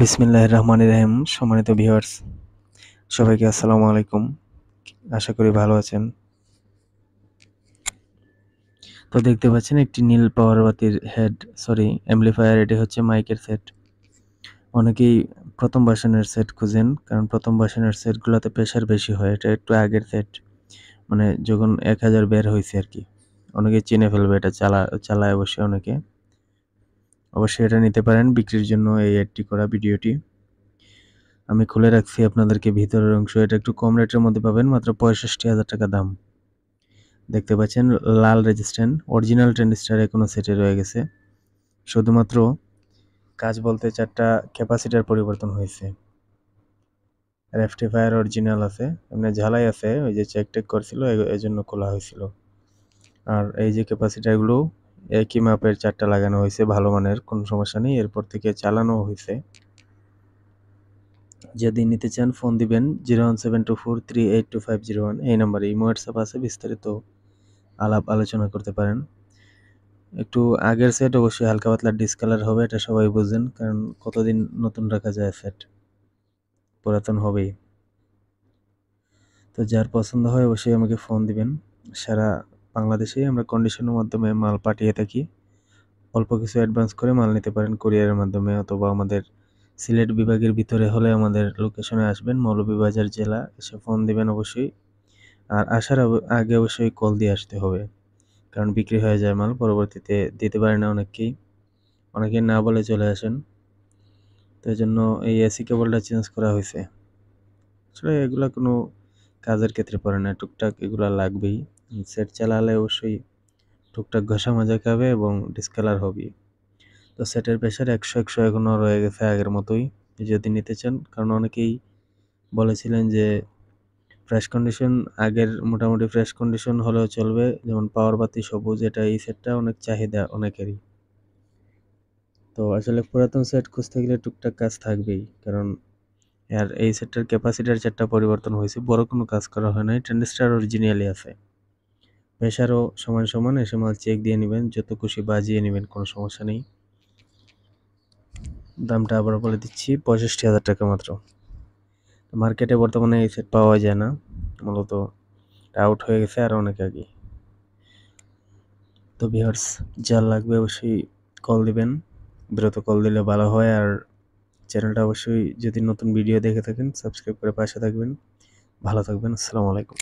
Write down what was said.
বিসমিল্লাহির রহমানির রহিম। সম্মানিত ভিউয়ার্স, সবাইকে আসসালামু আলাইকুম। আশা করি ভালো আছেন। তো দেখতে পাচ্ছেন একটি নীল পাওয়ার বাতির অ্যাম্পলিফায়ার। এটি হচ্ছে মাইকের সেট। অনেকেই প্রথম ভার্সনের সেট খুঁজেন, কারণ প্রথম ভার্সনের সেটগুলোতে প্রেশার বেশি হয়। এটা একটু আগের সেট, মানে যখন 1000 বের হয়েছে আর কি। অনেকে চিনে ফেলবে, এটা চালায় অবশ্যই অনেকে। অবশ্যই এটা নিতে পারেন বিক্রির জন্য এই অ্যাডটি করা ভিডিওটি। আমি খুলে রাখছি আপনাদেরকে ভিতরের অংশ। এটা একটু কম রেটের মধ্যে পাবেন, মাত্র 65,000 টাকা দাম। দেখতে পাচ্ছেন লাল রেজিস্ট্যান্ট, অরিজিনাল ট্রানজিস্টর এখনো সেটে রয়ে গেছে। শুধুমাত্র কাজ বলতে 4টা ক্যাপাসিটার পরিবর্তন হয়েছে। রেকটিফায়ার অরিজিনাল আছে, এমনি ঝালাই আছে, ওই যে চেক টেক করছিল এই জন্য খোলা হয়েছিল। আর এই যে ক্যাপাসিটারগুলো একই মাপের 4টা লাগানো হয়েছে, ভালো মানের, কোনো সমস্যা নেই। এরপর থেকে চালানো হয়েছে। যদি নিতে চান ফোন দিবেন 01724382501। এই নাম্বারে ইমো হোয়াটসঅ্যাপ আছে, বিস্তারিত আলাপ আলোচনা করতে পারেন। একটু আগের সেট অবশ্যই হালকা পাতলা ডিসকালার হবে, এটা সবাই বুঝেন, কারণ কতদিন নতুন রাখা যায় সেট, পুরাতন হবেই। তো যার পছন্দ হয় অবশ্যই আমাকে ফোন দিবেন। সারা বাংলাদেশেই আমরা কন্ডিশনের মাধ্যমে মাল পাঠিয়ে থাকি। অল্প কিছু অ্যাডভান্স করে মাল নিতে পারেন কুরিয়ারের মাধ্যমে, অথবা আমাদের সিলেট বিভাগের ভিতরে হলে আমাদের লোকেশনে আসবেন, মৌলভীবাজার জেলা, এসে ফোন দিবেন অবশ্যই। আর আসার আগে অবশ্যই কল দিয়ে আসতে হবে, কারণ বিক্রি হয়ে যায় মাল, পরবর্তীতে দিতে পারে না অনেকেই না বলে চলে আসেন। তো এই জন্য এই এসি কেবলটা চেঞ্জ করা হয়েছে। আসলে এগুলা কোনো কাজের ক্ষেত্রে পড়ে না, টুকটাক এগুলা লাগবেই। সেট চালালে অবশ্যই টুকটাক ঘষা মাজা খাবে এবং ডিসকালার হবে। তো সেটের প্রেশার 100 এখনো রয়ে গেছে আগের মতোই, যদি নিতে চান। কারণ অনেকেই বলেছিলেন যে ফ্রেশ কন্ডিশন, আগের মোটামুটি ফ্রেশ কন্ডিশন হলেও চলবে, যেমন পাওয়ার বাতি সবুজ, এটা এই সেটটা অনেক চাহিদা অনেকেরই। তো আসলে পুরাতন সেট খুঁজতে গেলে টুকটাক কাজ থাকবেই, কারণ আর এই সেটটার ক্যাপাসিটার 4টা পরিবর্তন হয়েছে, বড় কোনো কাজ করা হয় নাই। ট্রানজিস্টর অরিজিনালি আছে। প্রেশারও সমান সমান, এসে মাল চেক দিয়ে নেবেন, যত খুশি বাজিয়ে নেবেন, কোনো সমস্যা নেই। দামটা আবার বলে দিচ্ছি, 65,000 টাকা মাত্র। মার্কেটে বর্তমানে এই সেট পাওয়া যায় না, মূলত আউট হয়ে গেছে আর অনেক আগে। তো ভিউয়ার্স, যার লাগবে অবশ্যই কল দিবেন, দ্রুত কল দিলে ভালো হয়। আর চ্যানেলটা অবশ্যই যদি নতুন ভিডিও দেখে থাকেন সাবস্ক্রাইব করে পাশে থাকবেন। ভালো থাকবেন। আসসালামু আলাইকুম।